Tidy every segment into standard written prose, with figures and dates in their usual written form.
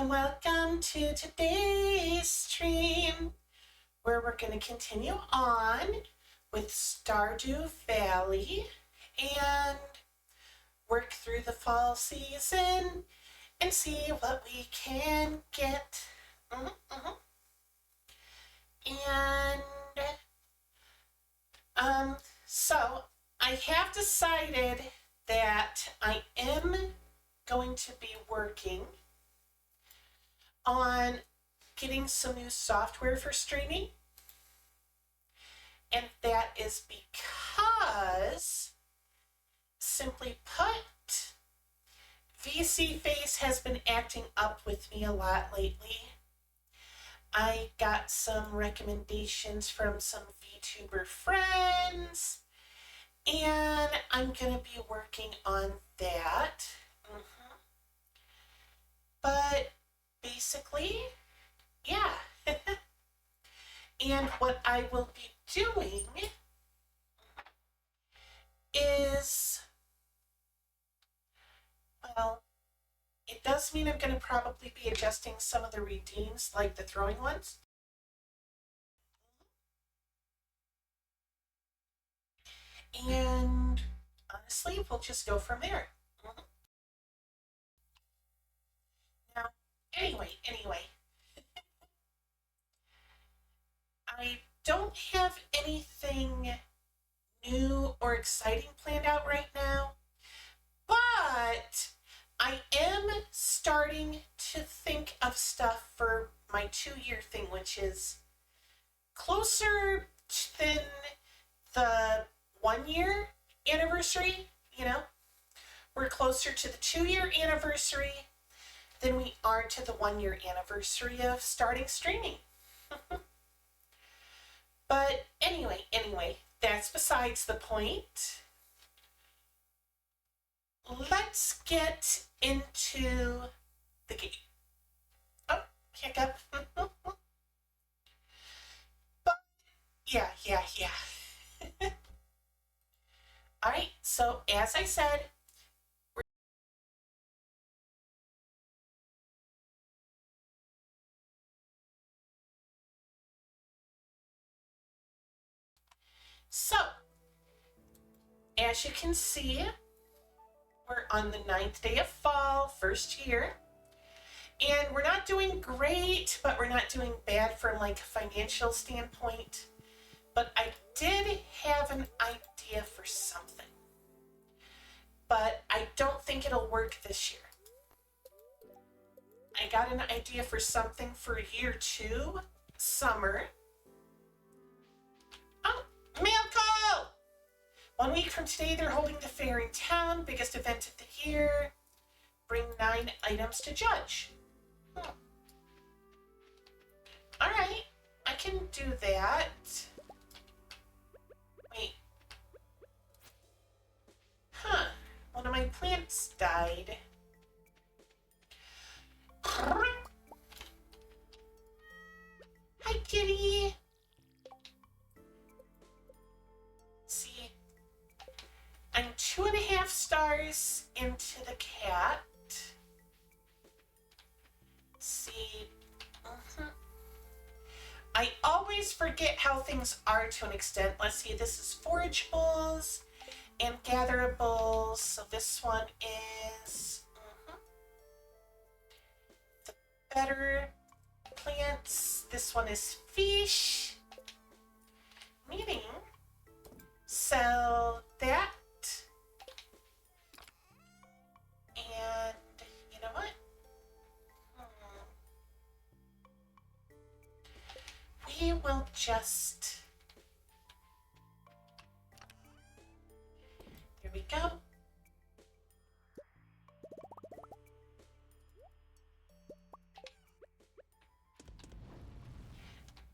Welcome to today's stream where we're going to continue on with Stardew Valley and work through the fall season and see what we can get. So I have decided that I am going to be working on getting some new software for streaming. And that is because, simply put, VC Face has been acting up with me a lot lately. I got some recommendations from some VTuber friends, and I'm going to be working on that. But basically, yeah. And what I will be doing is, well, it does mean I'm going to probably be adjusting some of the redeems, like the throwing ones. And honestly, we'll just go from there. Now, anyway. I don't have anything new or exciting planned out right now, but I am starting to think of stuff for my 2-year thing, which is closer than the 1-year anniversary. We're closer to the 2-year anniversary than we are to the 1-year anniversary of starting streaming. But anyway, that's besides the point. Let's get into the game. Oh, hiccup. But yeah. All right, so as I said, as you can see, we're on the 9th day of fall, first year. And we're not doing great, but we're not doing bad from like a financial standpoint. But I did have an idea for something. But I don't think it'll work this year. I got an idea for something for year 2, summer. Oh, mail call! 1 week from today, they're holding the fair in town, biggest event of the year. Bring 9 items to judge. All right, I can do that. Wait. One of my plants died. Hi, kitty. See, I'm 2.5 stars into the cat. See, I always forget how things are to an extent. Let's see, this is forageables and gatherables. So this one is the better plants. This one is fish, meaning sell that. And you know what? We will just, there we go.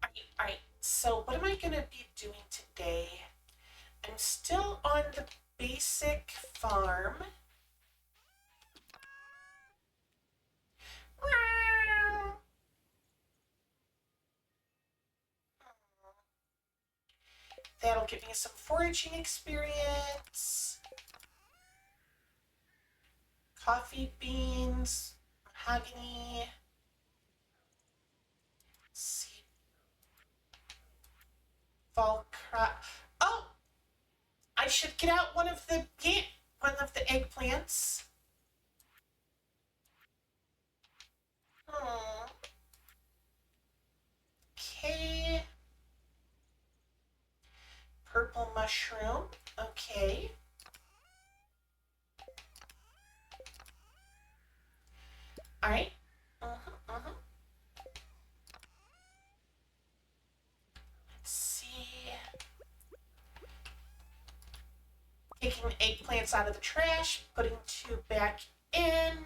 All right, so what am I going to be doing today? I'm still on the basic farm. That'll give me some foraging experience. Coffee beans, mahogany. fall crop. Oh, I should get out one of the eggplants. Hmm. Okay. Purple mushroom. Okay. All right. Let's see. Taking eggplants out of the trash, putting 2 back in.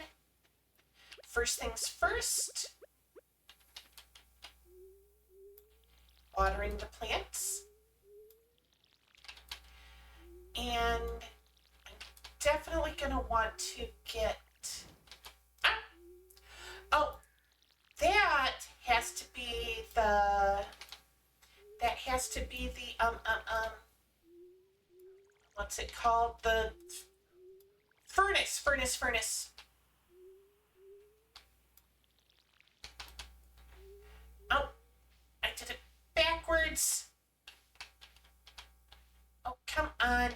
First things first. Watering the plants. And I'm definitely going to want to get... Ah! Oh, that has to be the... That has to be the, what's it called? The furnace. Oh, I did it backwards. Oh, come on.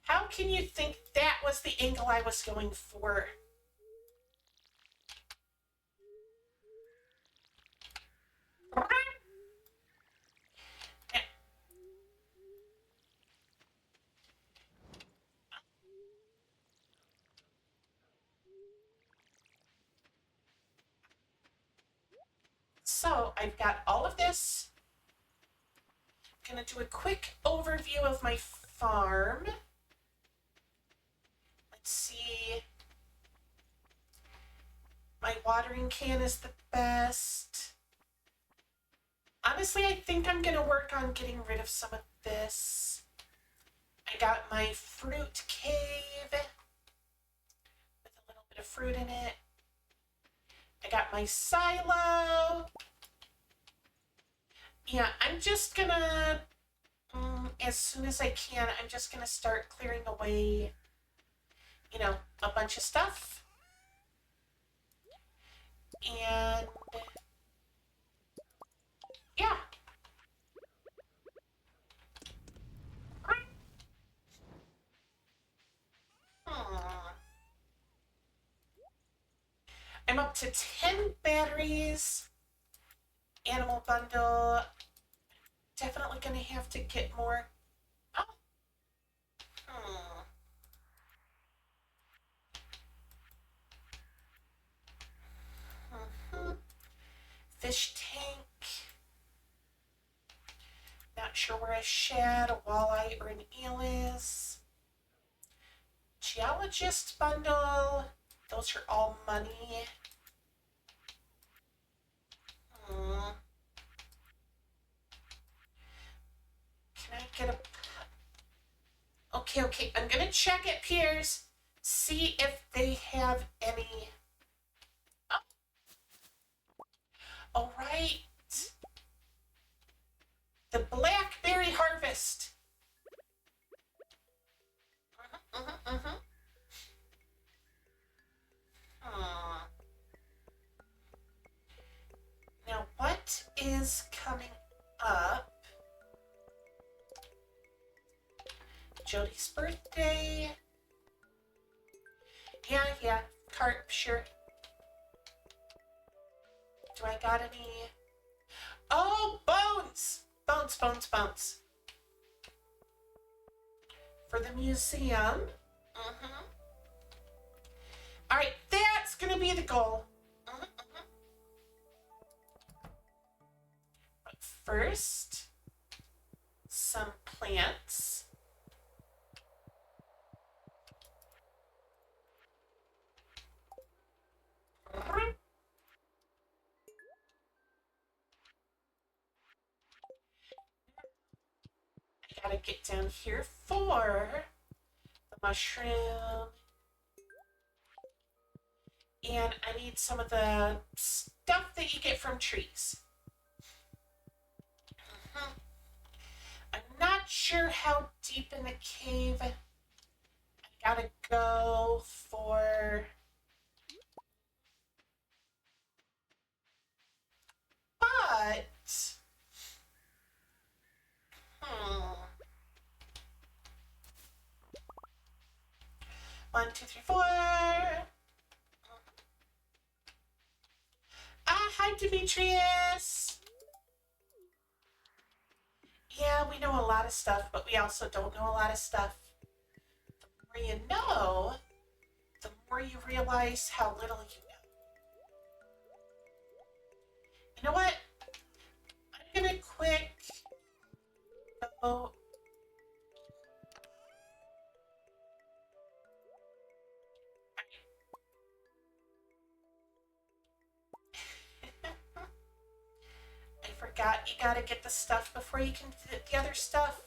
How can you think that was the angle I was going for? So I've got all of this. I'm gonna do a quick overview of my farm. Let's see. My watering can is the best. Honestly, I think I'm gonna work on getting rid of some of this. I got my fruit cave with a little bit of fruit in it. I got my silo. Yeah, I'm just gonna, as soon as I can, I'm just gonna start clearing away, you know, a bunch of stuff. And yeah. I'm up to 10 batteries. Animal bundle. Definitely gonna have to get more. Oh. Hmm. Fish tank. Not sure where a shad, a walleye, or an eel is. Geologist bundle. Those are all money. Can I get a... Okay. I'm gonna check at Piers. See if they have any... Oh. All right. The blackberry harvest. Now, what is coming up? Jody's birthday. Yeah. Carp, sure. Do I got any? Oh, bones! Bones. For the museum. All right, that's gonna be the goal. But first, some plants. I gotta get down here for the mushroom. And I need some of the stuff that you get from trees. I'm not sure how deep in the cave. I gotta go for... But Hmm. 1, 2, 3, 4. Ah, hi, Demetrius. Yeah, we know a lot of stuff, but we also don't know a lot of stuff. The more you know, the more you realize how little you know. You know what? I'm gonna quick go. I forgot you gotta get the stuff before you can get the other stuff.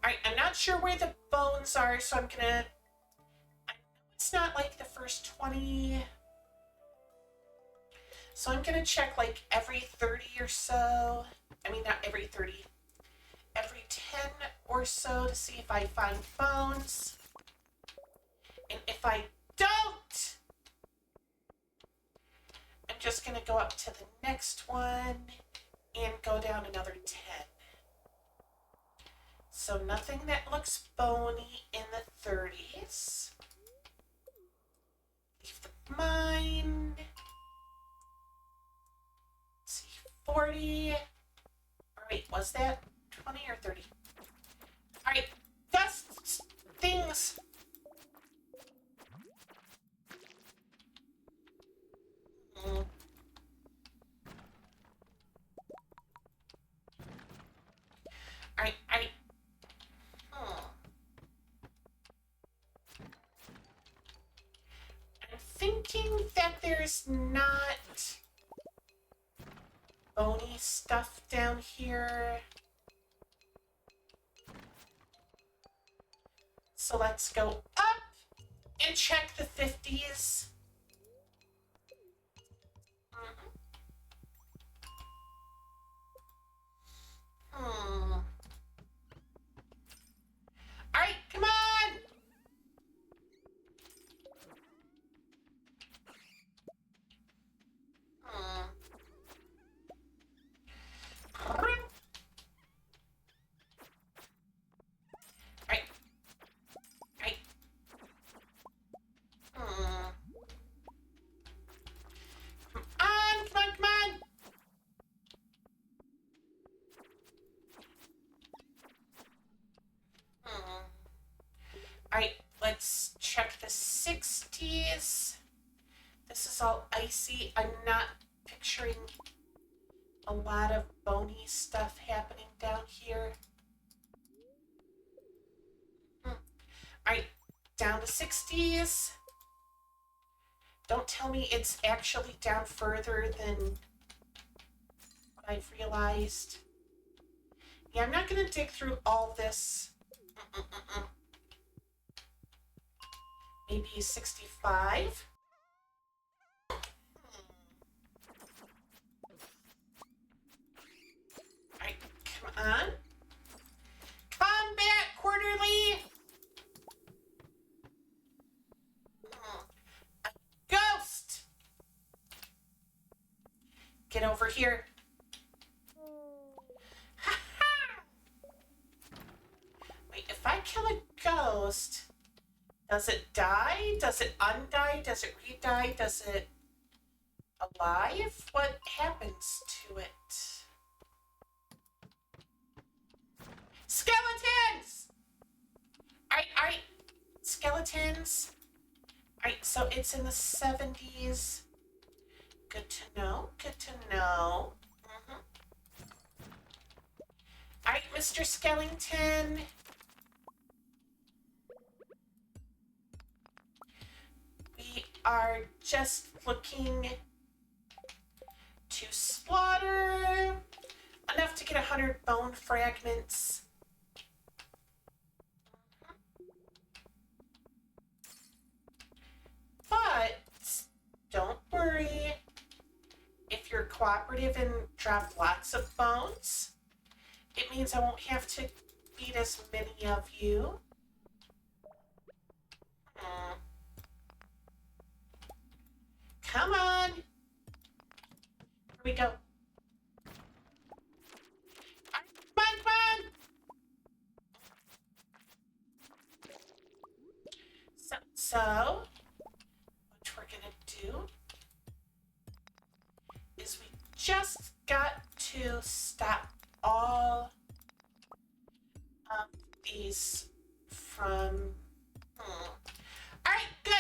Alright, I'm not sure where the bones are, so I'm gonna... I know it's not like the first 20... So I'm gonna check like every 30 or so. I mean, not every 30. Every 10 or so to see if I find bones. And if I don't, I'm just gonna go up to the next one and go down another 10. So nothing that looks bony in the 30s. Leave the mine. Let's see, 40. Or wait, was that 20 or 30? Alright, dust things. Alright. I'm thinking that there's not bony stuff down here. So let's go up and check the 50s. Alright, come on! Come on! Alright, let's check the 60s. This is all icy. I'm not picturing a lot of bony stuff happening down here. Alright, down to 60s. Don't tell me it's actually down further than what I've realized. Yeah, I'm not going to dig through all this. Maybe 65. Alright, come on. Combat quarterly! A ghost! Get over here. Wait, if I kill a ghost, does it die? Does it undie? Does it re-die? Does it alive? What happens to it? Skeletons! Alright. Skeletons. Alright, so it's in the 70s. Good to know. Alright, Mr. Skellington. We are just looking to slaughter enough to get 100 bone fragments. But don't worry. If you're cooperative and drop lots of bones, it means I won't have to beat as many of you. Come on. we go. Come on, come on! So, what we're gonna do is we just got to stop all of these from... Alright, good!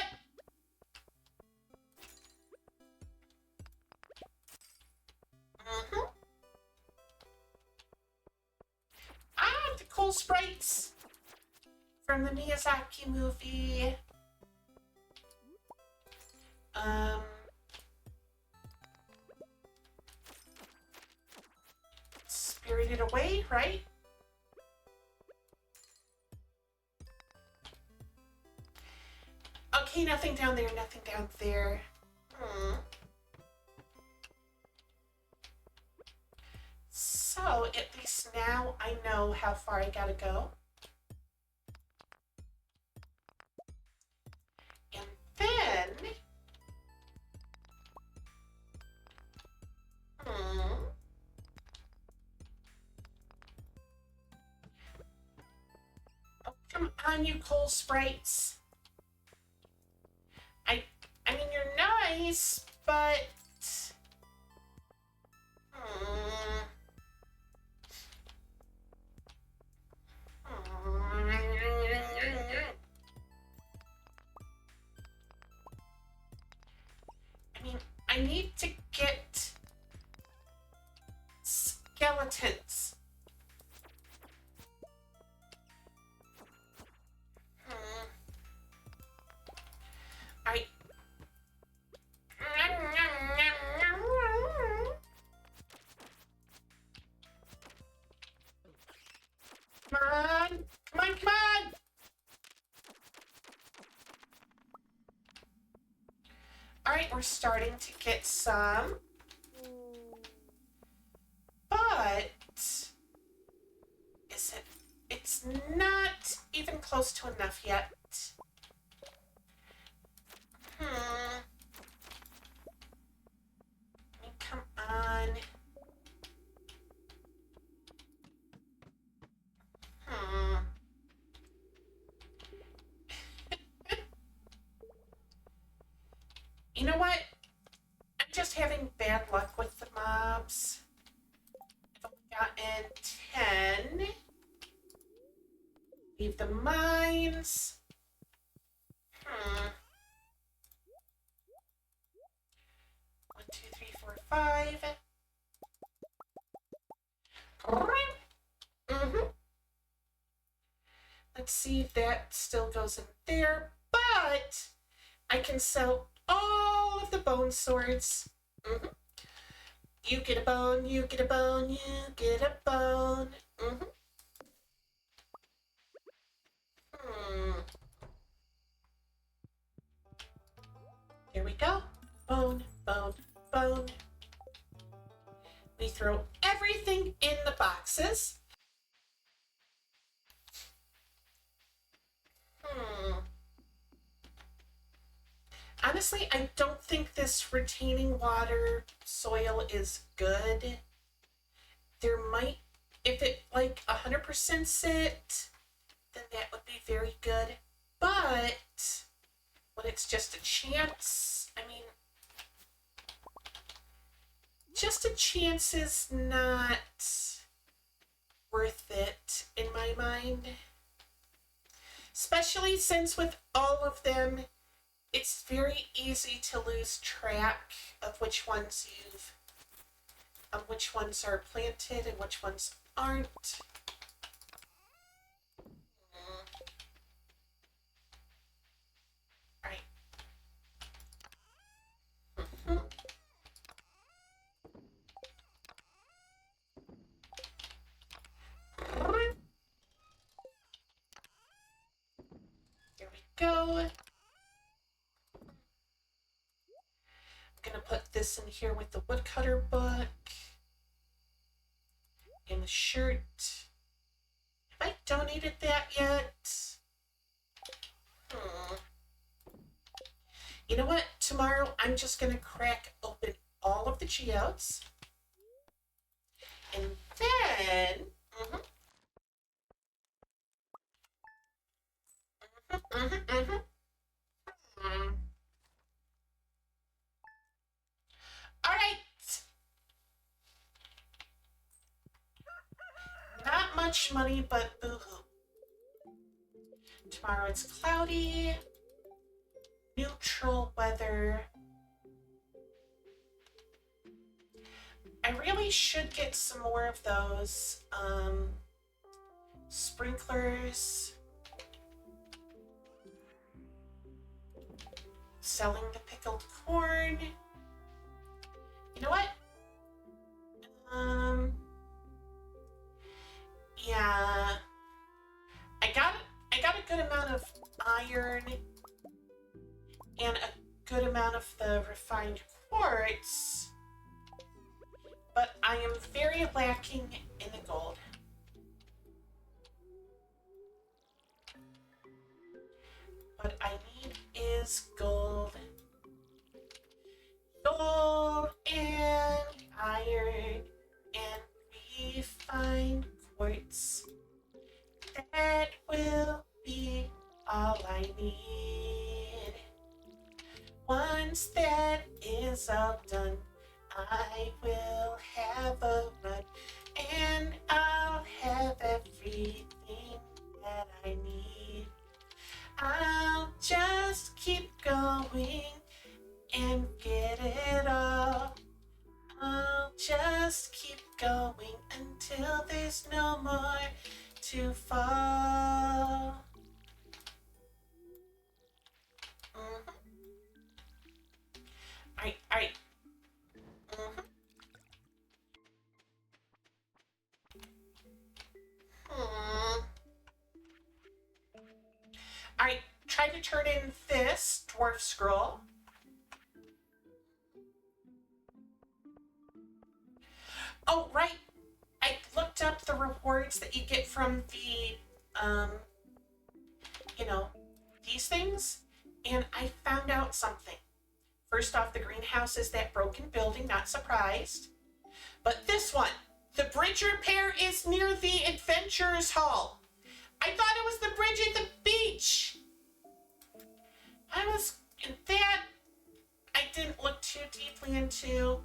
The cool sprites from the Miyazaki movie. Spirited Away, right? Okay, nothing down there, nothing down there. So, at least now I know how far I gotta go. And then... Oh, come on, you coal sprites. I mean, you're nice, but... I mean, I need to get skeletons. Alright. Come on! Come on, come on! Alright, we're starting to get some. But... is it... it's not even close to enough yet. I mean, come on. You know what? I'm just having bad luck with the mobs. I've only gotten 10. Leave the mines. 1, 2, 3, 4, 5. Let's see if that still goes in there, but I can sell all of the bone swords. You get a bone, you get a bone, you get a bone. There we go. Bone, bone, bone. We throw everything in the boxes. Honestly, I don't think this retaining water soil is good. There might, if it like 100% it, then that would be very good. But when it's just a chance, I mean, just a chance is not worth it in my mind. Especially since with all of them, it's very easy to lose track of which ones which ones are planted and which ones aren't. All right. There we go. I'm gonna put this in here with the woodcutter book and the shirt. Have I donated that yet? You know what? Tomorrow I'm just gonna crack open all of the geodes. then... All right. Not much money, but boo-hoo. Tomorrow it's cloudy. Neutral weather. I really should get some more of those sprinklers. Selling the pickled corn. You know what? Yeah. I got a good amount of iron and a good amount of the refined quartz, but I am very lacking in the gold. What I need is gold. Gold and iron and refined quartz. That will be all I need. Once that is all done, I will have a run and I'll have everything that I need. I'll just keep going and get it all. I'll just keep going until there's no more to fall. Alright. Alright, try to turn in this dwarf scroll. Oh, right. I looked up the rewards that you get from the, these things, and I found out something. First off, the greenhouse is that broken building, not surprised. But this one, the bridge repair is near the Adventurers Hall. I thought it was the bridge at the beach. I didn't look too deeply into.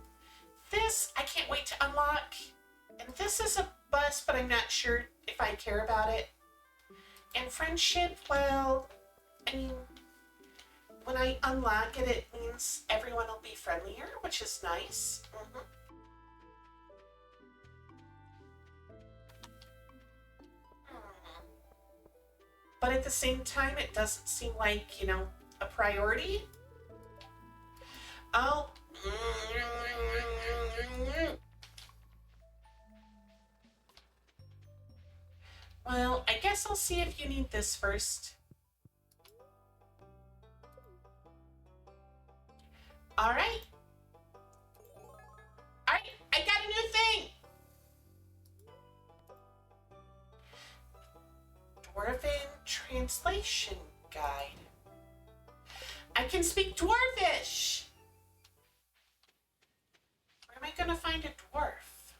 This, I can't wait to unlock. And this is a bus, but I'm not sure if I care about it. And friendship, well, I mean, when I unlock it, it means everyone will be friendlier, which is nice. But at the same time, it doesn't seem like, a priority. Oh. Well, I guess I'll see if you need this first. All right. I got a new thing. Dwarven translation guide. I can speak Dwarvish. Where am I going to find a dwarf?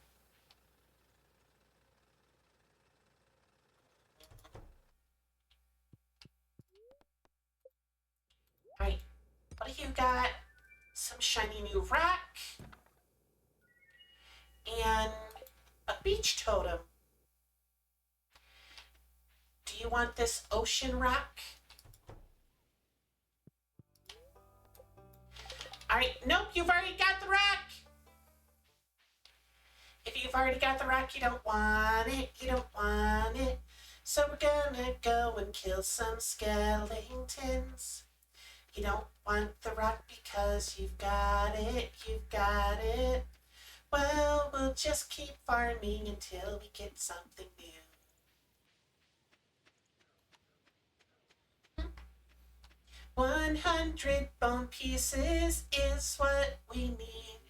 Alright, what do you got? Some shiny new rock. And a beach totem. Do you want this ocean rock? Alright, nope, you've already got the rock. If you've already got the rock, you don't want it, So we're gonna go and kill some skeletons. You don't want the rock because you've got it. Well, we'll just keep farming until we get something new. 100 bone pieces is what we need.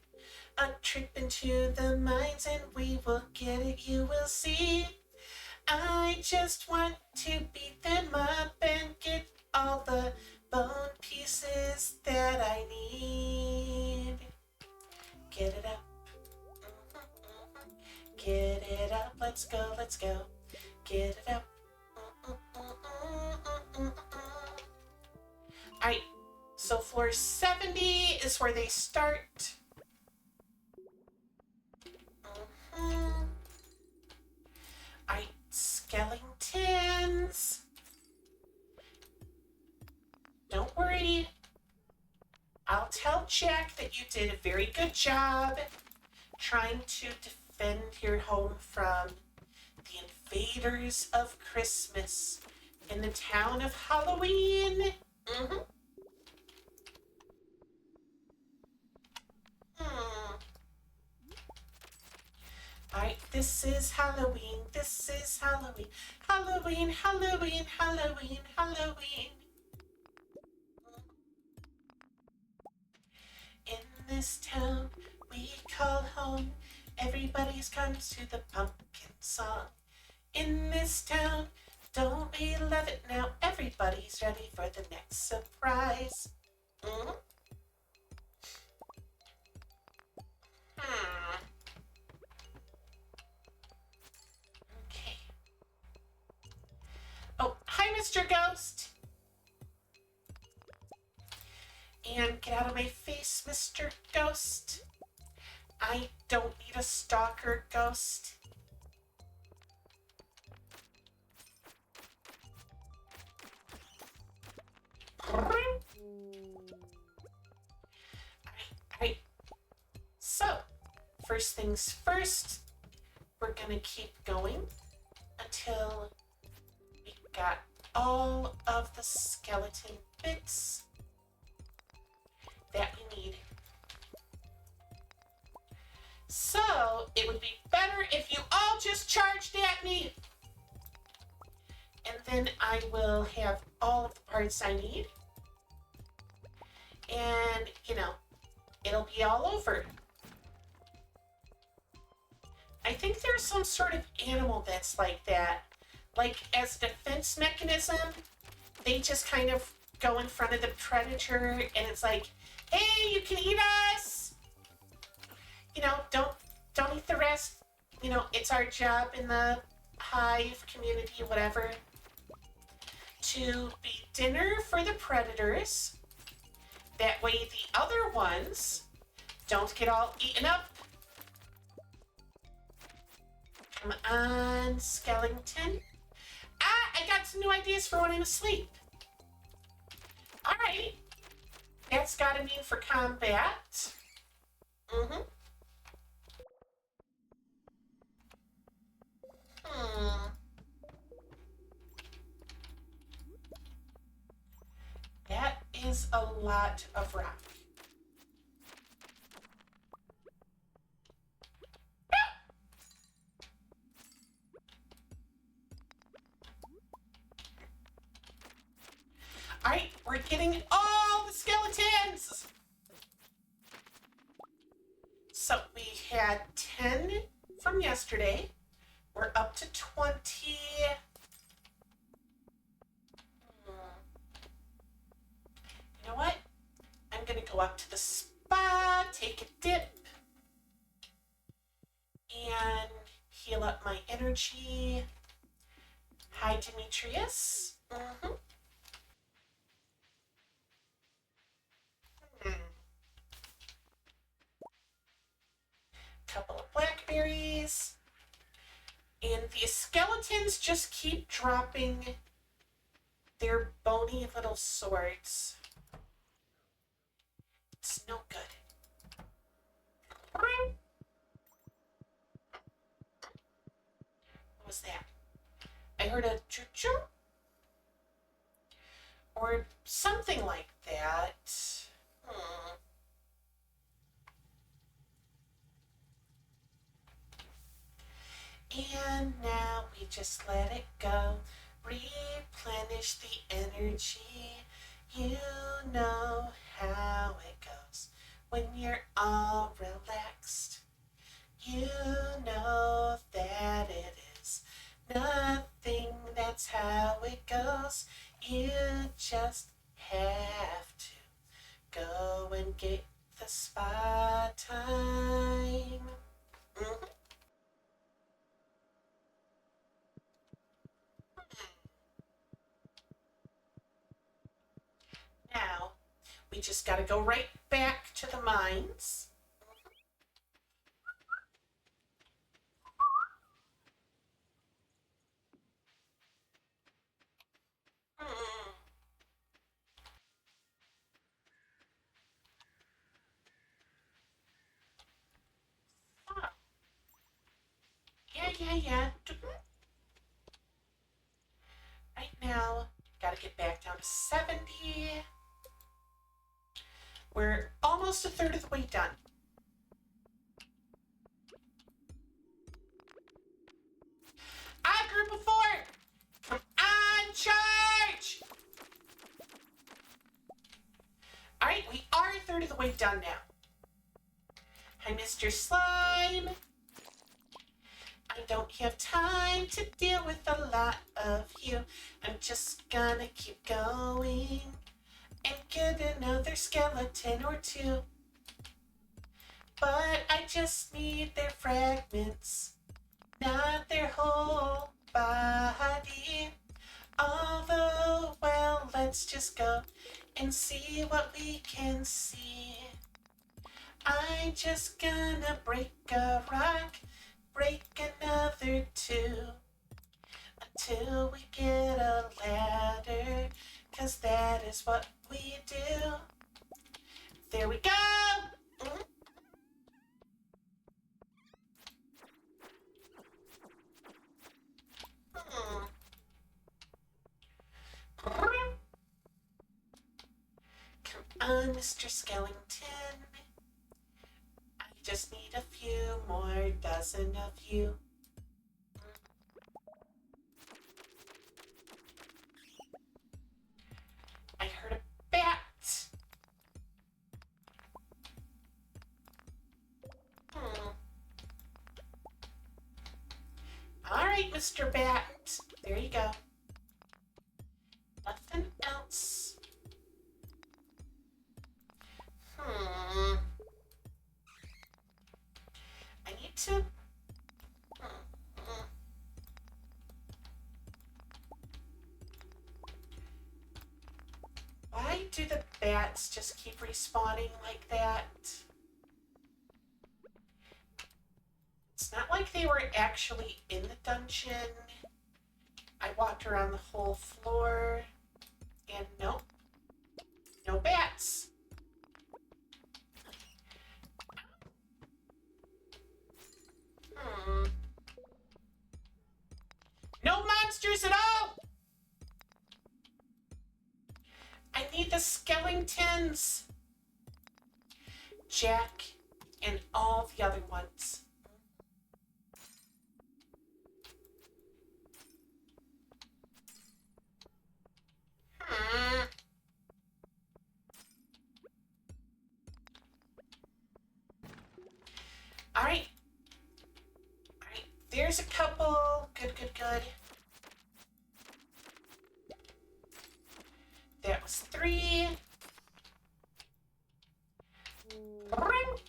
A trip into the mines and we will get it, you will see. I just want to beat them up and get all the bone pieces that I need. Get it up. Get it up, let's go, let's go. Get it up. Alright, so floor 70 is where they start. Alright, skeletons. Don't worry. I'll tell Jack that you did a very good job trying to defend your home from the invaders of Christmas in the town of Halloween. Alright, this is Halloween. This is Halloween. Halloween, Halloween, Halloween, Halloween. In this town we call home, everybody's comes to the pumpkin song. In this town, don't we love it now? Everybody's ready for the next surprise. Okay. Oh, hi, Mr. Ghost. And get out of my face, Mr. Ghost. I don't need a stalker, Ghost. Alright. So, first things first, we're gonna keep going until we got all of the skeleton bits that we need. So, it would be better if you all just charged at me. And then I will have all of the parts I need. And, you know, it'll be all over. I think there's some sort of animal that's like that. Like, as a defense mechanism, they just kind of go in front of the predator and it's like, hey, you can eat us! You know, don't eat the rest. You know, it's our job in the hive community, whatever, to be dinner for the predators. That way the other ones don't get all eaten up. Come on, skeleton. I got some new ideas for when I'm asleep. Alright. That's gotta mean for combat. That is a lot of rock. Alright, we're getting all the skeletons! So we had 10 from yesterday. We're up to 20. You know what? I'm gonna go up to the spa, take a dip, and heal up my energy. Hi, Demetrius. Couple of blackberries. And the skeletons just keep dropping their bony little swords. It's no good. What was that? I heard a choo-choo? Or something like that. And now we just let it go. Replenish the energy. You know how it goes when you're all relaxed. You know that it is nothing, that's how it goes. You just have to go and get the spa time. we just got to go right back to the mines. Hmm. Oh, yeah. Right now, got to get back down to 70. We're almost a third of the way done. Group of 4! Come on, charge! Alright, we are a third of the way done now. Hi, Mr. Slime. I don't have time to deal with a lot of you. I'm just gonna keep going and get another skeleton or two. But I just need their fragments, not their whole body. Although, well, let's just go and see what we can see. I'm just gonna break a rock, break another 2, until we get a ladder, 'cause that is what we do. There we go! Come on, Mr. Skellington. I just need a few more dozen of you. I heard a bat. All right, Mr. Bat. There you go. Nothing else. I need to... Why do the bats just keep respawning like that? It's not like they were actually in the dungeon. I walked around the whole floor, and nope, no bats. No monsters at all! I need the skeletons. Jack and all the other ones. All right. There's a couple. Good. That was 3. Gold!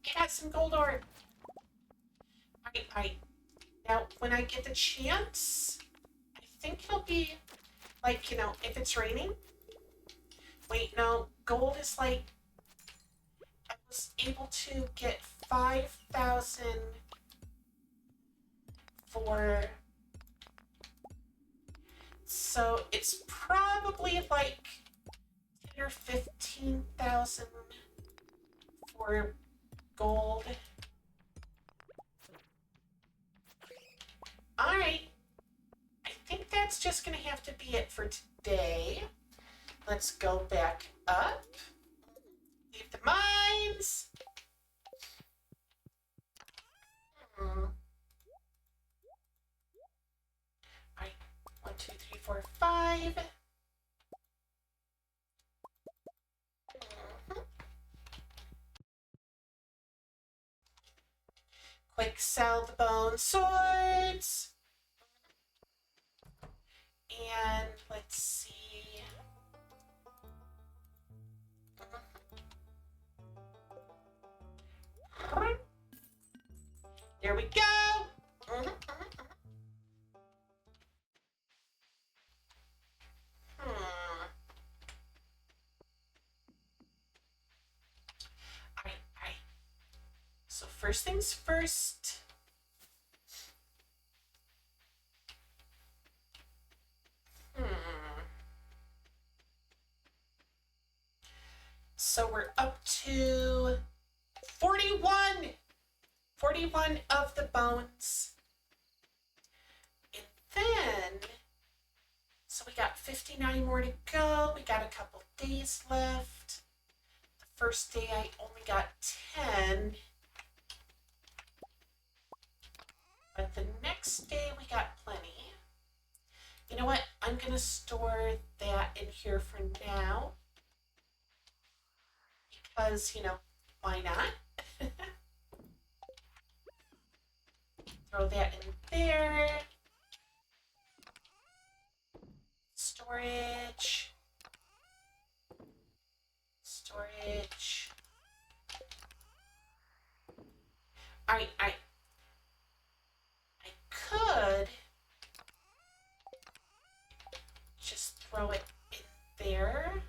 I got some gold ore. Alright. Now, when I get the chance, I think it'll be, like, if it's raining. Wait, no. Gold is like... I was able to get 5,000 for... So it's probably like 10 or 15,000 for gold. Alright. I think that's just gonna have to be it for today. Let's go back up. Leave the mines. Alright. 1, 2, 3, 4, 5. Quick sell the bone swords. And let's see. There we go. first things first. So we're up to 41. 41 of the bones. And then, so we got 59 more to go. We got a couple days left. The first day I only got 10. But the next day we got plenty. You know what? I'm going to store that in here for now. Because, you know, why not? Throw that in there. Storage. Storage. I could just throw it in there.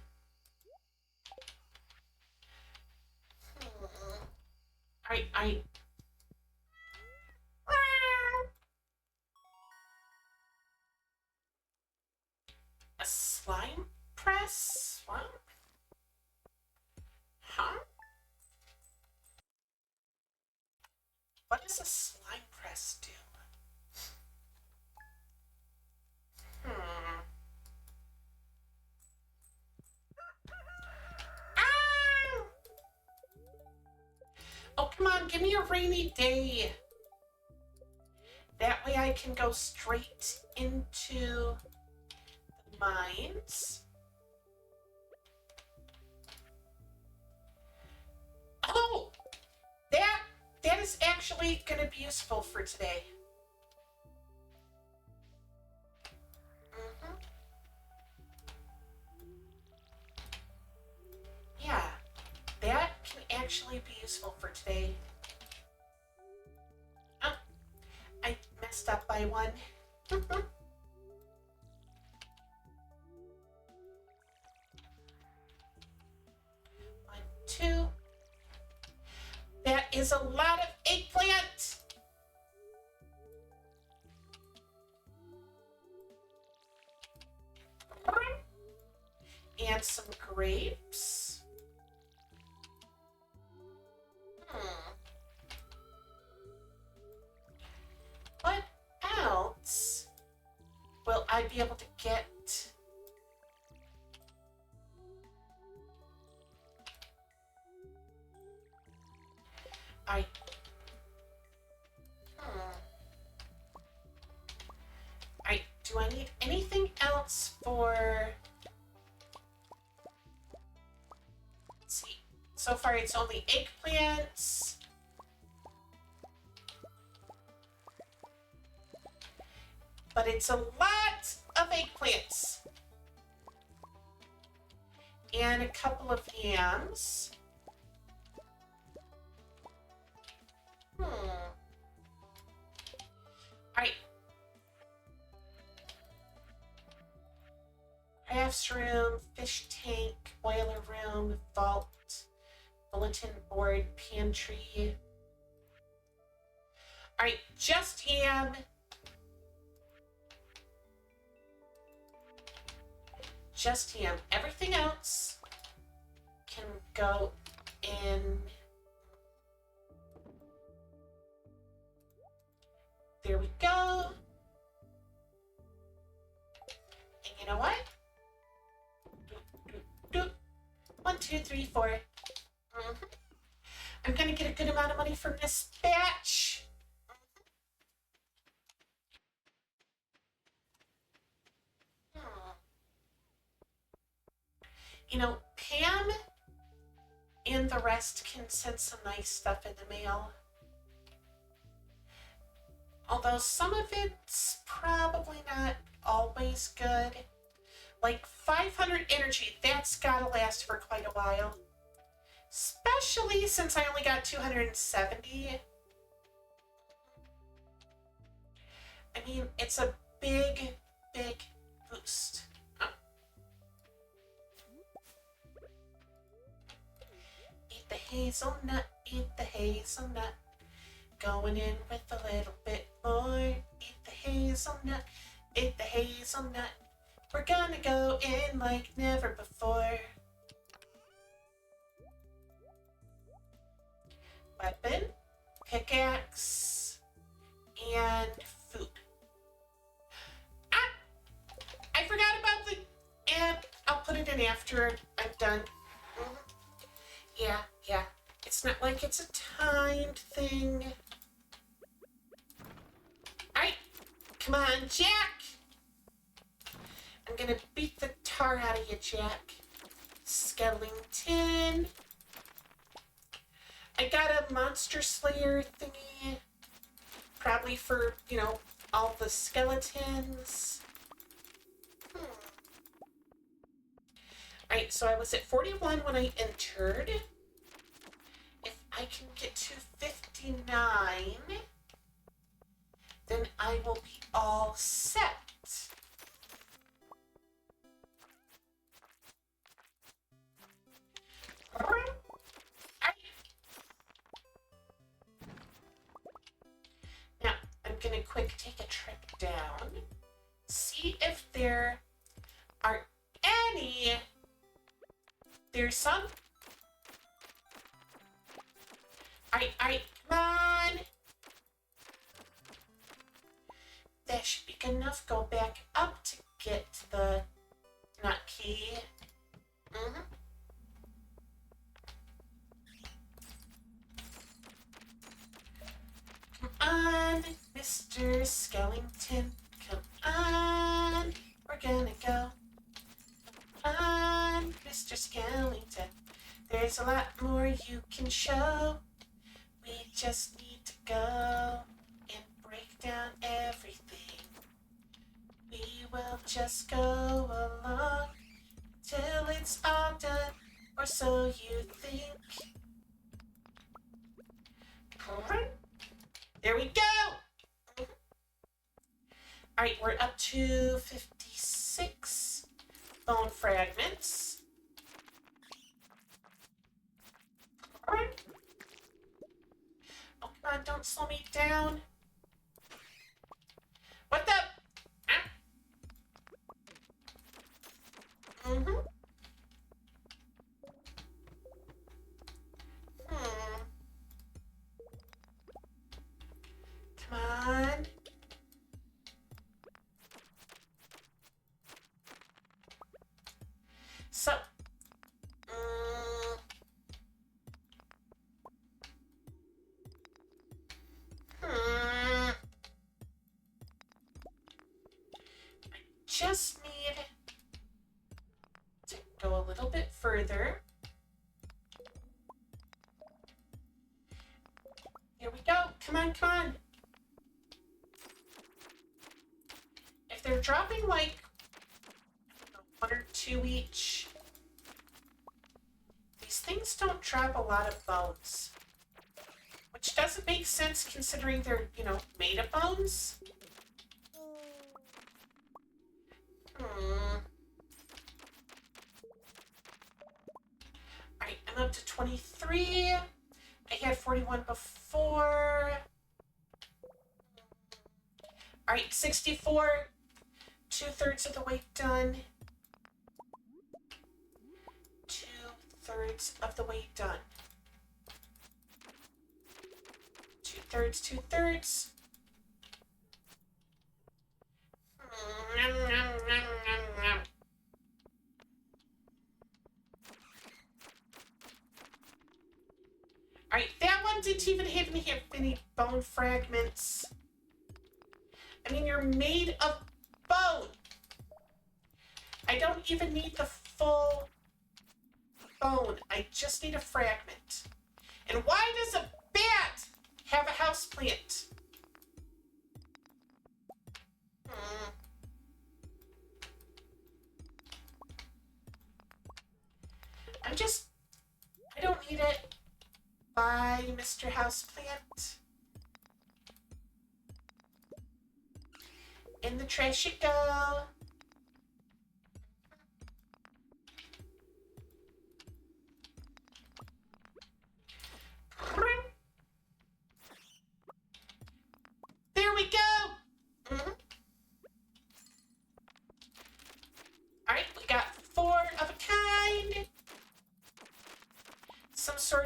A slime press? What? Huh? What does a slime press do? Ah! Oh, come on, give me a rainy day. That way I can go straight into the mines. Oh! That is actually going to be useful for today. Yeah, that can actually be useful for today. Oh, I messed up by one. 1, 2. That is a lot of eggplant. And some grapes. What else will I be able to get? Do I need anything else for? Let's see. So far, it's only eggplants. But it's a lot of eggplants. And a couple of yams. Alright. Crafts room, fish tank, boiler room, vault, bulletin board, pantry. Alright, just yam. Just yam. Everything else can go in. There we go. And you know what? 1, 2, 3, 4. I'm gonna get a good amount of money from this batch. You know, Pam and the rest can send some nice stuff in the mail. Although some of it's probably not always good. Like 500 energy, that's gotta last for quite a while. Especially since I only got 270. I mean, it's a big, big boost. Oh. Eat the hazelnut, eat the hazelnut. Going in with a little bit more. Eat the hazelnut, eat the hazelnut. We're gonna go in like never before. Weapon, pickaxe, and food. Ah! I forgot about the... And I'll put it in after I'm done. Yeah. It's not like it's a timed thing. Alright. Come on, Jack. I'm gonna beat the tar out of you, Jack. Skeleton. I got a monster slayer thingy. Probably for, you know, all the skeletons. Alright, so I was at 41 when I entered. If I can get to 59, then I will be all set. Now, I'm gonna quick take a trip down, see if there are any. There's some. Alright, come on. That should be good enough. Go back up to get the nut key. Come on, Mr. Skellington. Come on. We're gonna go. Come on, Mr. Skellington. There's a lot more you can show. We just need to go and break down everything. We will just go along till it's all done, or so you think. There we go! Alright, we're up to 56 bone fragments. Alright. Oh, come on, don't slow me down. What the? Ah. Come on. So, I just need to go a little bit further. Here we go. Come on, come on. If they're dropping like, I don't know, 1 or 2 each, these things don't drop a lot of bones. Which doesn't make sense considering they're, you know, made of bones. Alright, I'm up to 23. I had 41 before. Alright, 64. 2/3 of the way done. 2/3 of the way done. 2/3, 2/3. Alright, that one didn't even have any bone fragments. I mean, you're made of bone. I don't even need the full bone. I just need a fragment. And why does a bat have a houseplant? I don't need it. Bye, Mr. Houseplant. In the trash you go.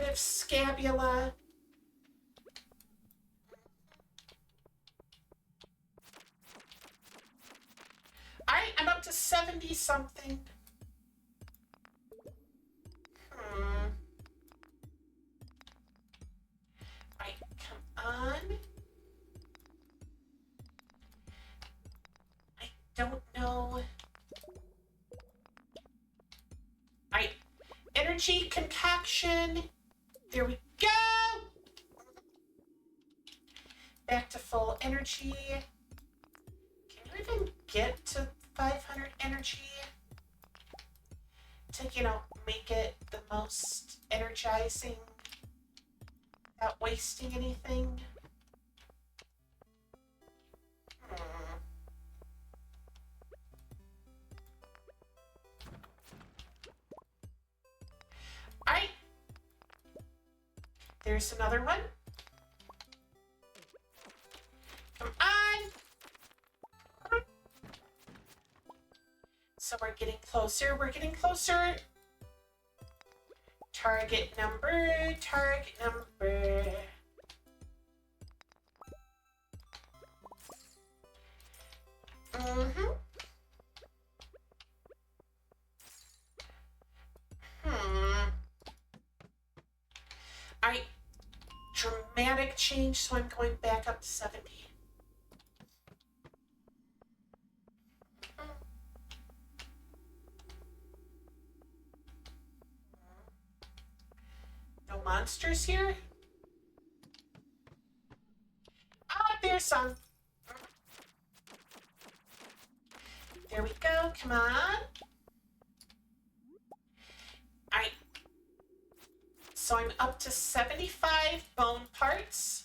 restorative scabula. Alright, I'm up to 70 something. Alright, come on. I don't know. Alright, energy concoction. There we go. Back to full energy. Can you even get to 500 energy to, you know, make it the most energizing without wasting anything? Alright. There's another one. Come on. So we're getting closer. We're getting closer. Target number. Target number. Alright. Dramatic change, so I'm going back up to 70. No monsters here? Ah, there's some. There we go. Come on. Alright. So I'm up to 75 bone parts.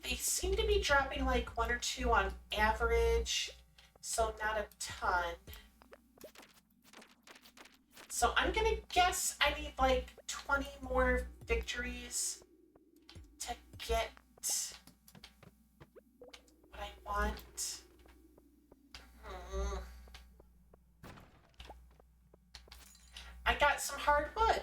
They seem to be dropping like 1 or 2 on average, so not a ton. So I'm gonna guess I need like 20 more victories to get what I want. I got some hardwood.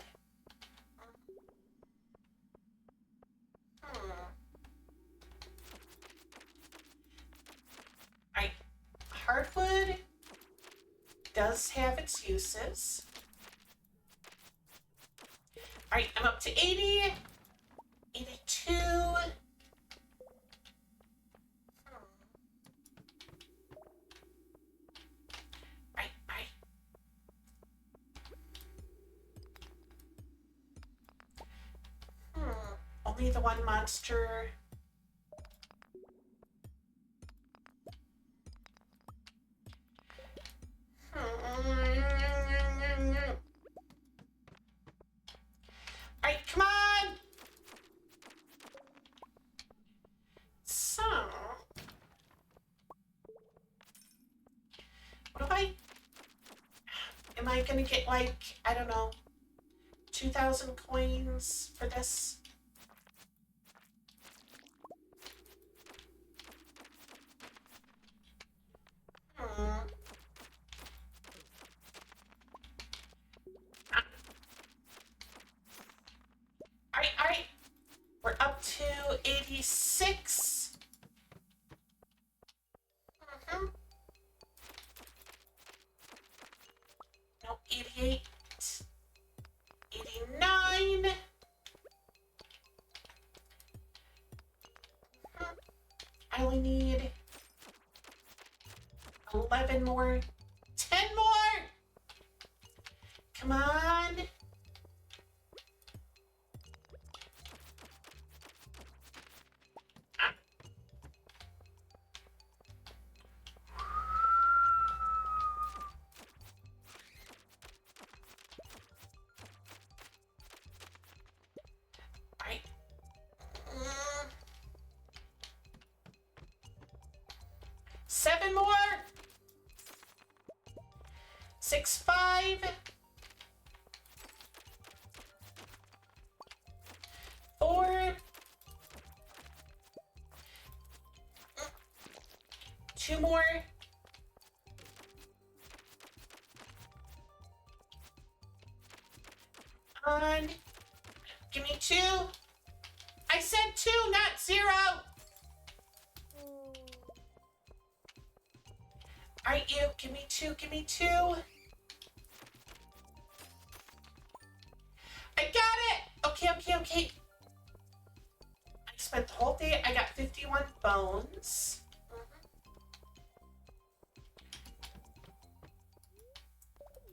Hardwood does have its uses. Alright, I'm up to 80, 82. Only the one monster. Alright, come on! So... what do I... am I gonna get, like, I don't know, 2,000 coins for this? Alright. We're up to 86. No, 88. 89. I only need 11 more. 10 more! Come on. Alright. 7 more. 6, 5. 4. 2 more. give me 2. I said 2, not 0. Alright, you, give me 2, give me 2. I got it! Okay, okay, okay. I spent the whole day, I got 51 bones.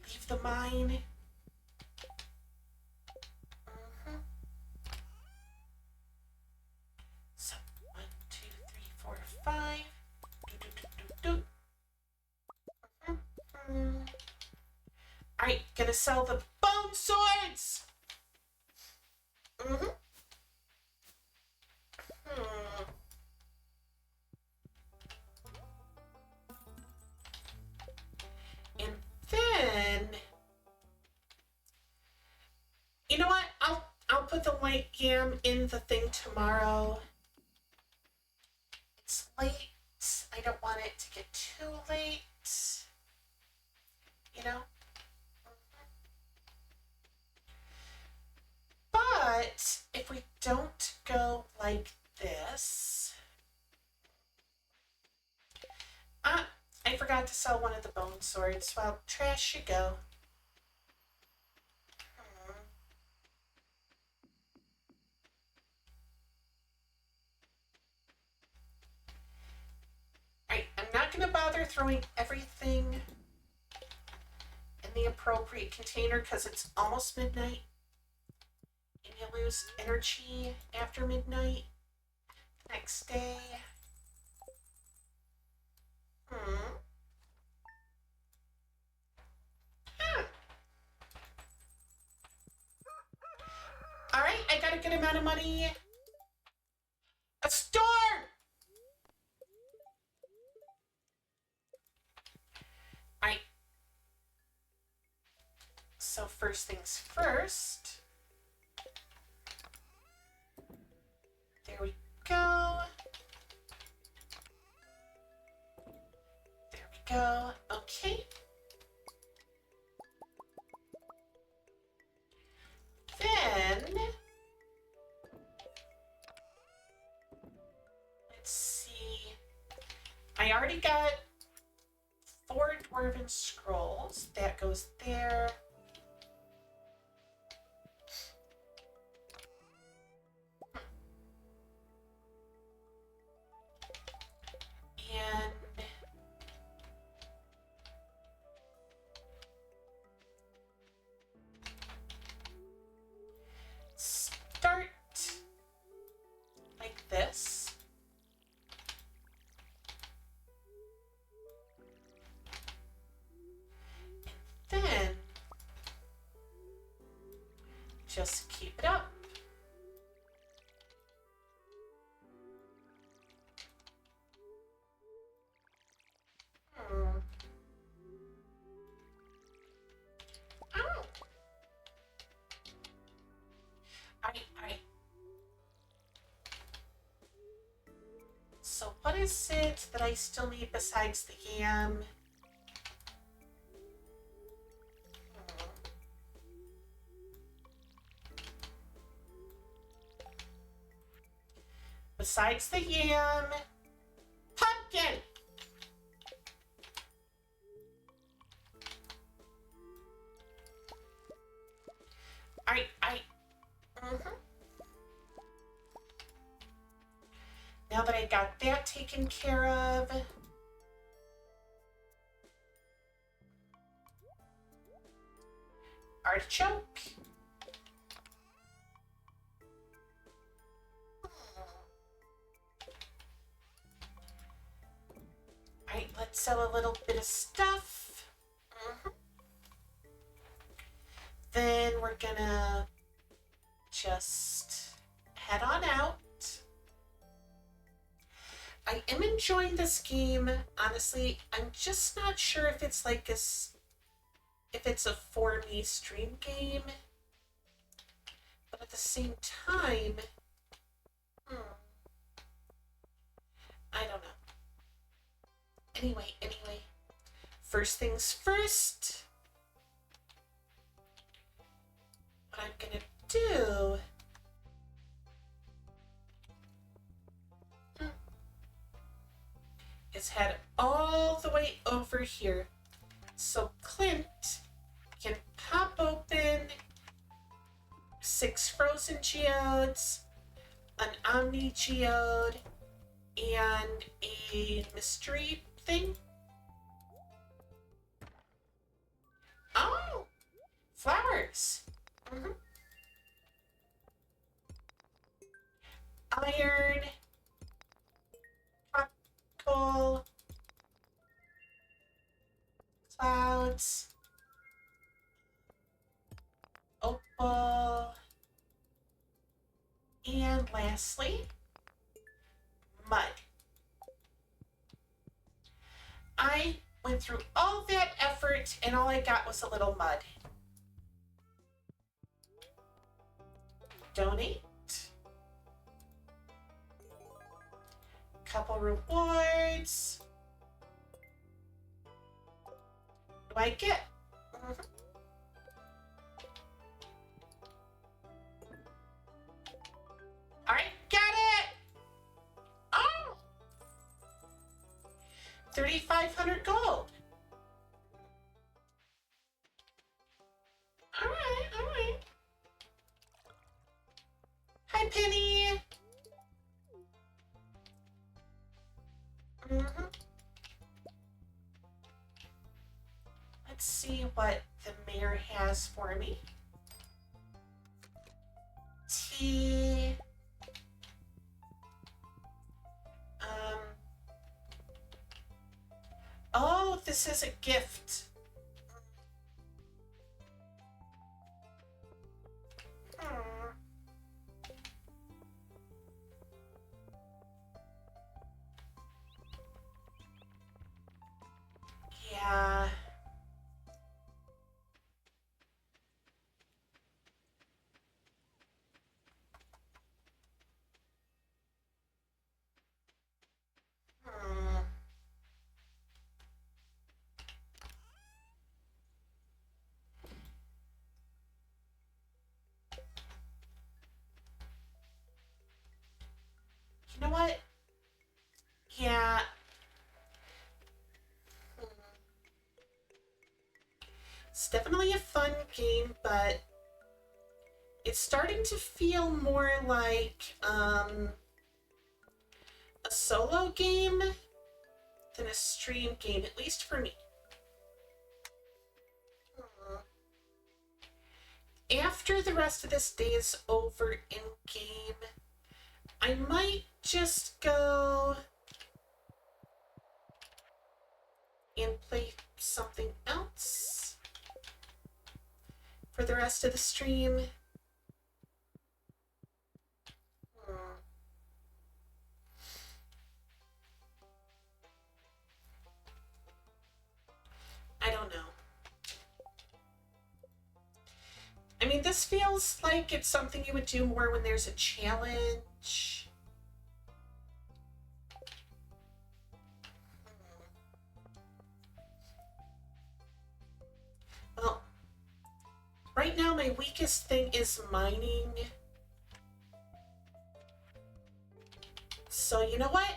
Leave the mine. So, 1, 2, 3, 4, 5. Alright, gonna sell the bone swords! And then, you know what? I'll put the white yam in the thing tomorrow. It's late. I don't want it to get too late. You know? But if we don't go like this, I forgot to sell one of the bone swords. Well, trash you go. Alright, I'm not going to bother throwing everything in the appropriate container because it's almost midnight. And you lose energy after midnight. Next day. Alright, I got a good amount of money. A store! Alright. So first things first. There we go. There we go. Okay. Then, let's see. I already got 4 Dwarven scrolls. That goes there. And start like this. And then just keep it up. So what is it that I still need besides the yam? Besides the yam, pumpkin! Now that I got that taken care of, artichoke. Alright, let's sell a little bit of stuff. Then we're gonna just head on out. I am enjoying this game. Honestly, I'm just not sure if it's like if it's a for me stream game. But at the same time, I don't know. Anyway, first things first. What I'm gonna do is head all the way over here. So Clint can pop open 6 frozen geodes, an omni geode, and a mystery thing. Oh, flowers. Iron, coal, clouds, opal, and lastly, mud. I went through all that effort and all I got was a little mud. Donate. Couple rewards. What do I get? Alright, got it! Oh! 3,500 gold. Alright. Hi, Penny. Let's see what the mayor has for me. Tea. Oh, this is a gift. Yeah. You know what? Yeah. It's definitely a fun game, but it's starting to feel more like a solo game than a stream game, at least for me. After the rest of this day is over in game, I might just go and play something else for the rest of the stream. I don't know. I mean, this feels like it's something you would do more when there's a challenge. Well, right now my weakest thing is mining. So you know what?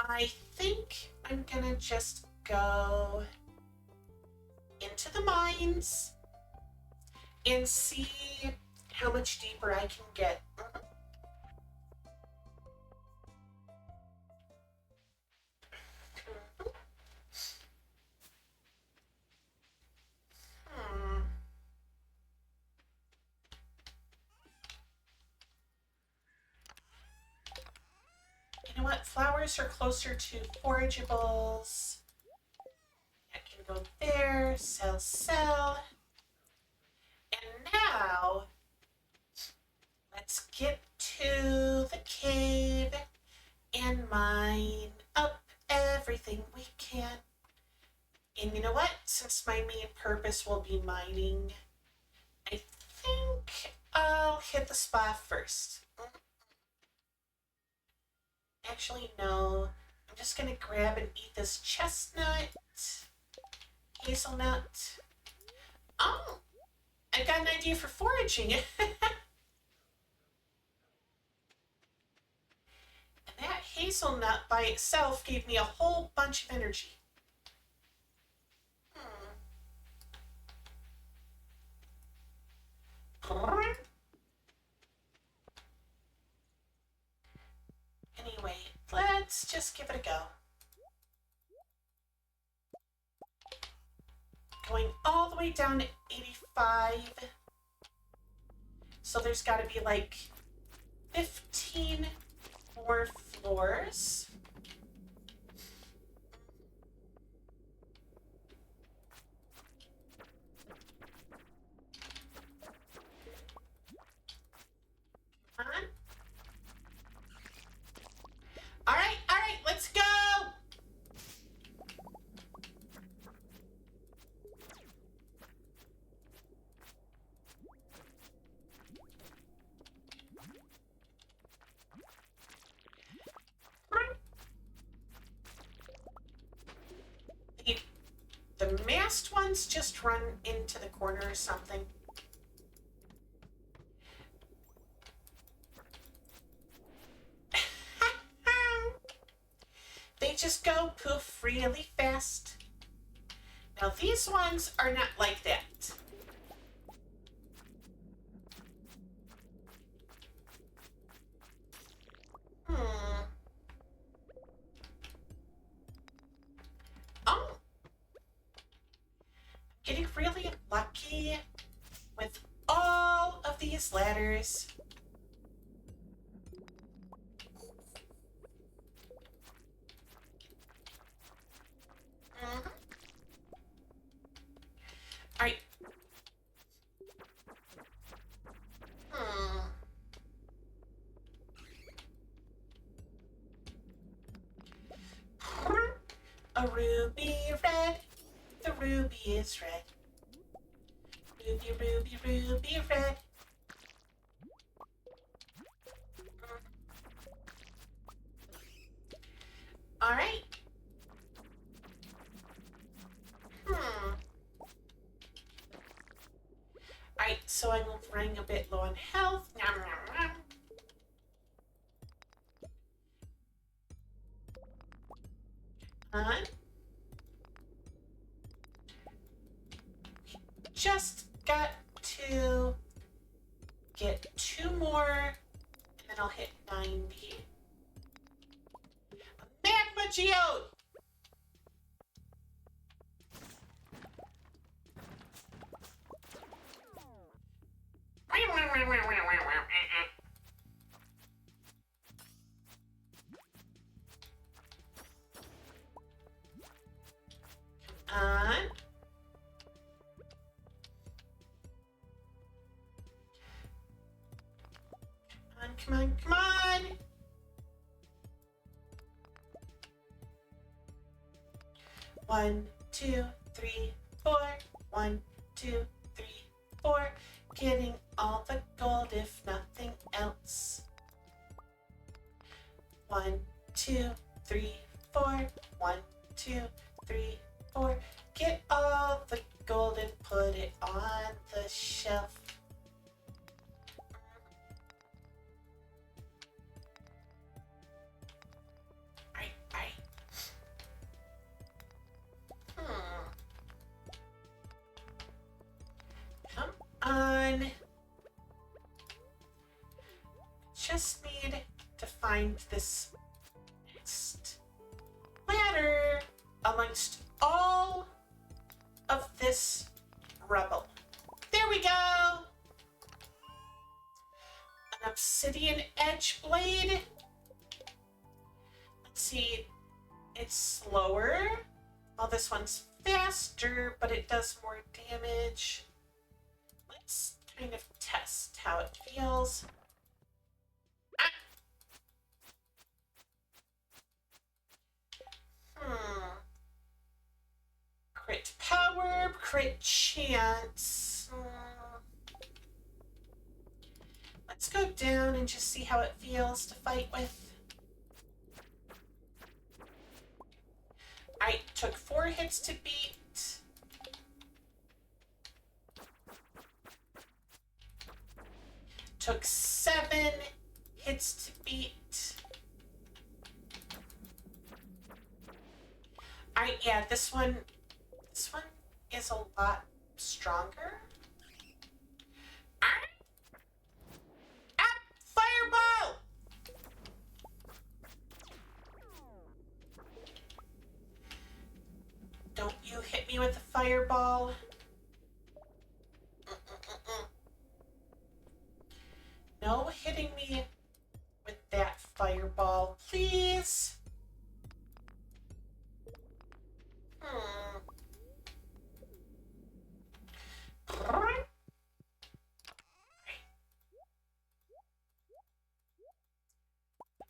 I think I'm gonna just go into the mines and see how much deeper I can get. You know what? Flowers are closer to forageables. I can go there, sell. And now, let's get to the cave and mine up everything we can. And you know what? Since my main purpose will be mining, I think I'll hit the spa first. Actually, no. I'm just gonna grab and eat this chestnut, hazelnut. Oh! I got an idea for foraging. And that hazelnut by itself gave me a whole bunch of energy. Anyway, let's just give it a go. Going all the way down to 85. So there's got to be like 15 more floors. Come on. All right, let's go. The masked ones just run into the corner or something. They just go poof really fast. Now these ones are not like that. Oh. Getting really lucky with all of these ladders. All right. A ruby red. The ruby is red. Ruby, ruby, ruby red. All right. Alright, so I'm running a bit low on health. Nom, nom, nom. Just got to get 2 more, and then I'll hit 90. Magma geode! Come on, come on! One, two, three, four. 1, 2, 3, 4. Getting all the gold, if nothing else. 1, 2, 3, 4. 1, 2, 3, 4. Get all the gold and put it on the shelf. Come on. Just need to find this next ladder amongst all of this rubble. There we go. An obsidian edge blade. Let's see. It's slower. Well, this one's faster, but it does more damage. Let's kind of test how it feels. Crit power, crit chance. Let's go down and just see how it feels to fight with. I took 4 hits to beat. Took 7 hits to beat. Yeah, this one is a lot stronger. Ah, ah, fireball! Don't you hit me with a fireball. Mm-mm-mm-mm. No hitting me with that fireball, please. Hmm.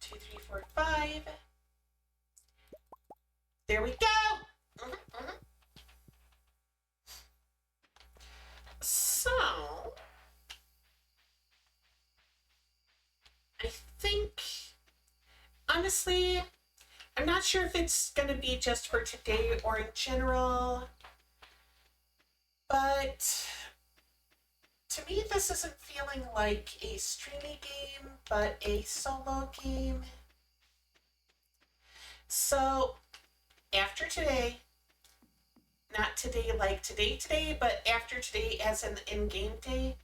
2, 3, 4, 5. There we go. Mhm. So, I think, honestly, I'm not sure if it's going to be just for today or in general, but to me, this isn't feeling like a streamy game, but a solo game. So, after today, not today like today, but after today as an in-game day,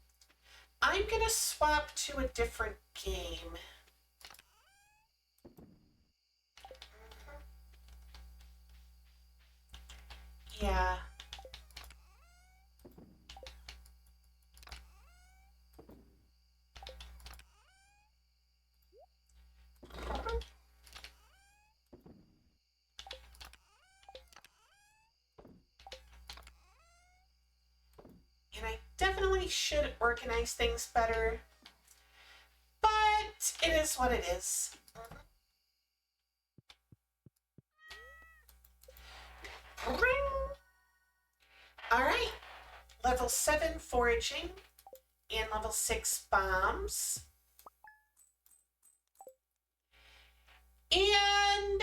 I'm gonna swap to a different game. Yeah. And I definitely should organize things better, but it is what it is. All right, level 7 foraging and level 6 bombs. And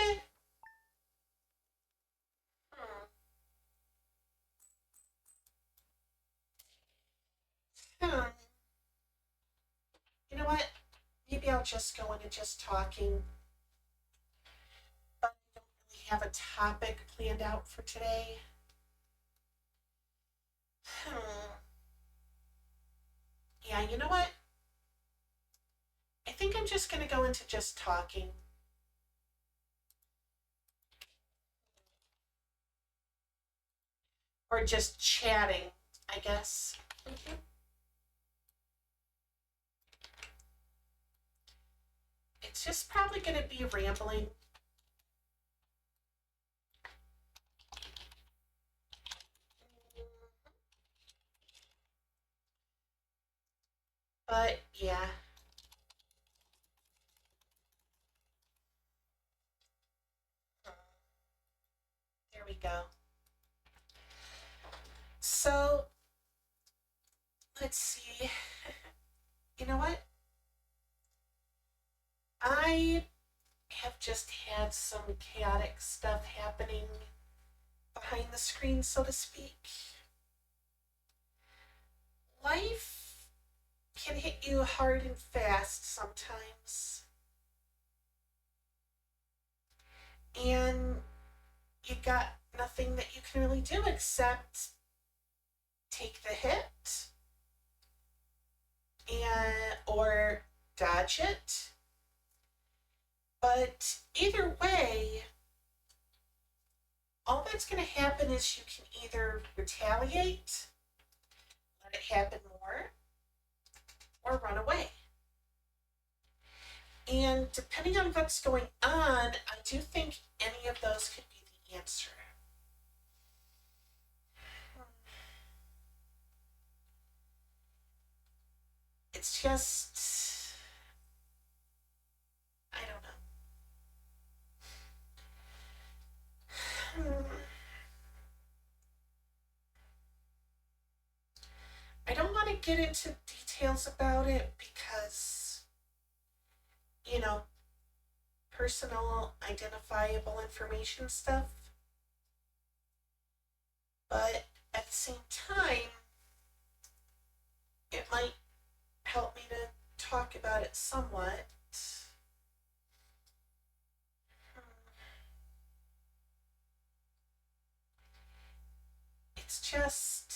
hmm, you know what? Maybe I'll just go into just talking, but I don't really have a topic planned out for today. Hmm. Yeah, you know what? I think I'm just going to go into just talking. Or just chatting, I guess. It's just probably going to be rambling. But yeah. There we go. So, let's see. You know what? I have just had some chaotic stuff happening behind the screen, so to speak. Life can hit you hard and fast sometimes. And you got nothing that you can really do except take the hit and or dodge it. But either way, all that's going to happen is you can either retaliate, let it happen more, or run away. And depending on what's going on, I do think any of those could be the answer. It's just, I don't know. I don't want to get into details about it because, you know, personal identifiable information stuff. But at the same time, it might help me to talk about it somewhat. just,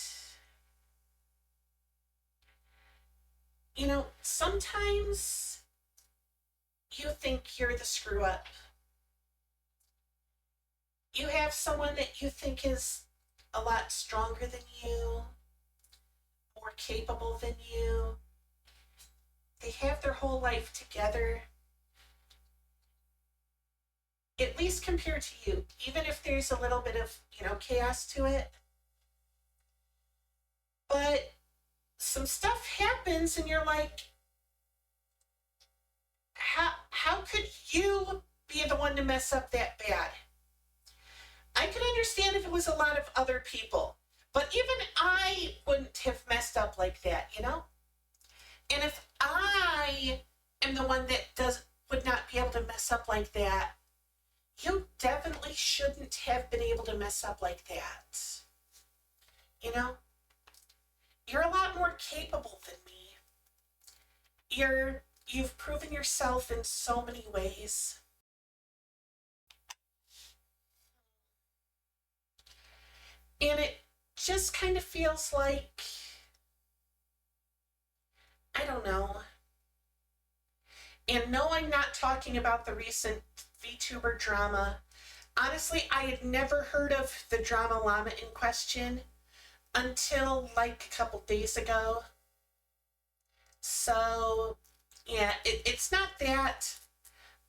sometimes you think you're the screw up. You have someone that you think is a lot stronger than you, more capable than you. They have their whole life together, at least compared to you, even if there's a little bit of, chaos to it. But some stuff happens and you're like, how could you be the one to mess up that bad? I could understand if it was a lot of other people, but even I wouldn't have messed up like that, And if I am the one that would not be able to mess up like that, you definitely shouldn't have been able to mess up like that. You're a lot more capable than me. You've proven yourself in so many ways. And it just kind of feels like, I don't know. And no, I'm not talking about the recent VTuber drama. Honestly, I had never heard of the drama llama in question until like a couple days ago. So, yeah, it's not that.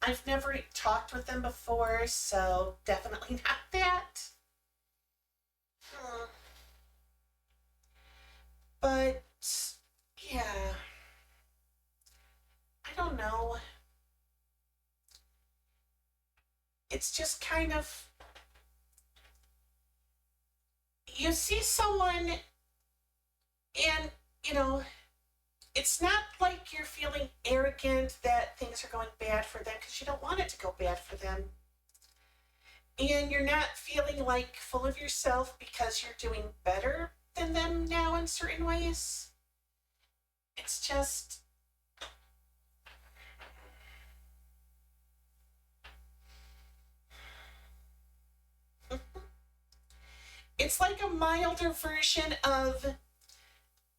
I've never talked with them before, so definitely not that. But, yeah. I don't know. It's just kind of, you see someone and, it's not like you're feeling arrogant that things are going bad for them because you don't want it to go bad for them. And you're not feeling like full of yourself because you're doing better than them now in certain ways. It's just, it's like a milder version of,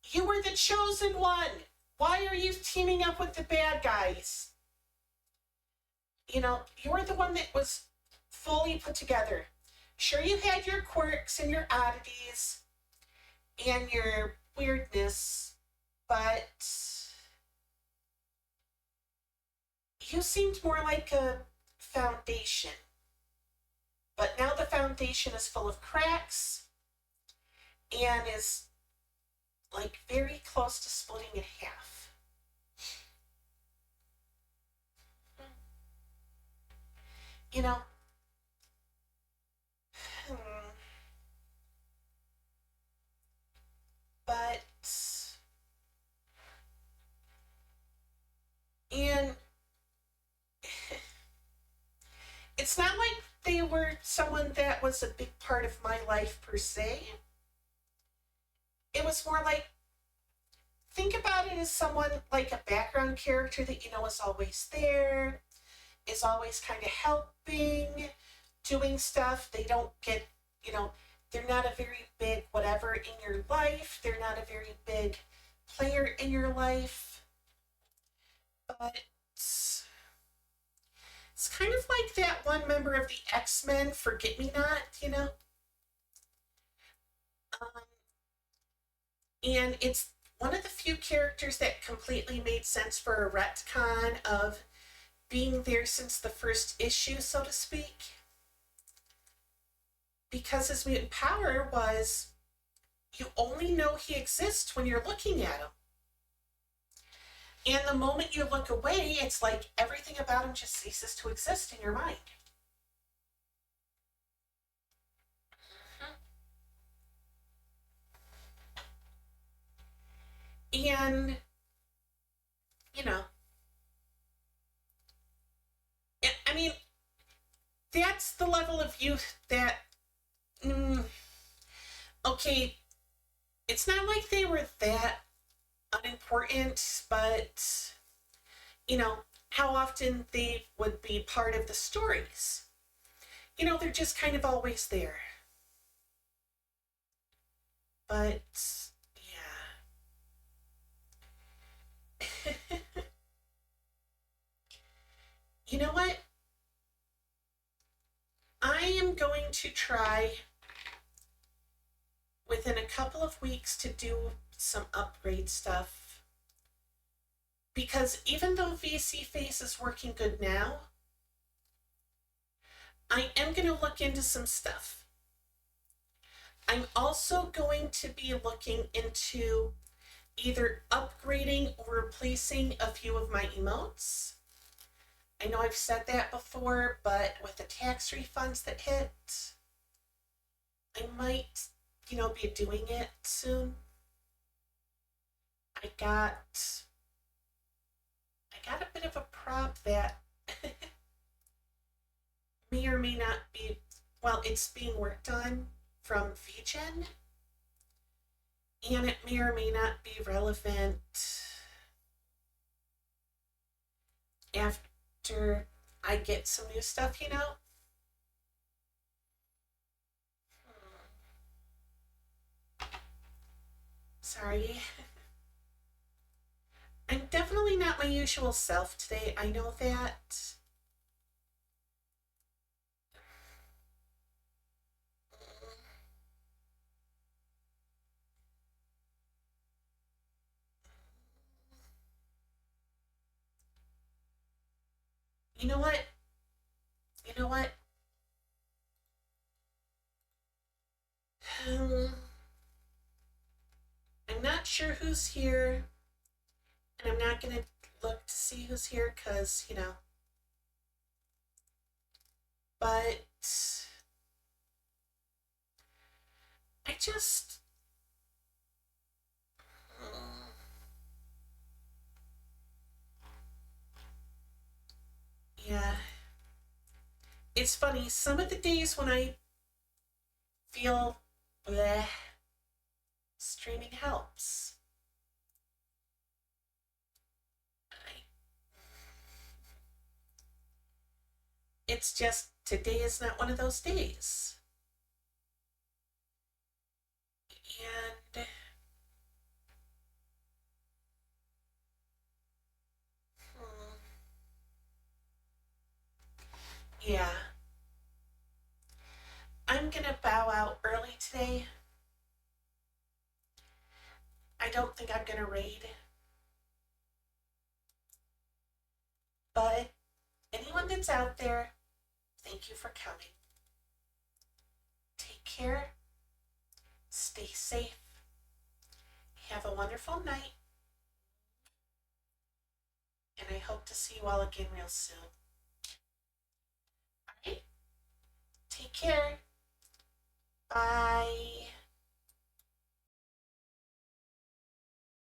you were the chosen one. Why are you teaming up with the bad guys? You were the one that was fully put together. Sure, you had your quirks and your oddities and your weirdness, but you seemed more like a foundation. But now the foundation is full of cracks and is like very close to splitting in half. You know, but and it's not like they were someone that was a big part of my life per se. It was more like, think about it as someone like a background character that is always there, is always kind of helping, doing stuff. They don't get, they're not a very big whatever in your life. They're not a very big player in your life. But it's kind of like that one member of the X-Men, Forget-Me-Not, and it's one of the few characters that completely made sense for a retcon of being there since the first issue, so to speak. Because his mutant power was, you only know he exists when you're looking at him. And the moment you look away, it's like everything about him just ceases to exist in your mind. And, I mean, that's the level of youth that, okay, it's not like they were that unimportant, but, how often they would be part of the stories. They're just kind of always there. But yeah. You know what? I am going to try within a couple of weeks to do some upgrade stuff. Because even though VC Face is working good now, I am going to look into some stuff. I'm also going to be looking into either upgrading or replacing a few of my emotes. I know I've said that before, but with the tax refunds that hit, I might, be doing it soon. I got a bit of a prop that may or may not be, well, it's being worked on from VGen, and it may or may not be relevant after I get some new stuff, Sorry. I'm definitely not my usual self today. I know that. You know what? You know what? Um, I'm not sure who's here, and I'm not gonna look to see who's here because, but I just. Yeah. It's funny, some of the days when I feel bleh, streaming helps. I, it's just today is not one of those days. And yeah, I'm gonna bow out early today. I don't think I'm gonna raid, but anyone that's out there, thank you for coming. Take care, stay safe, have a wonderful night, and I hope to see you all again real soon. All right, take care. Bye.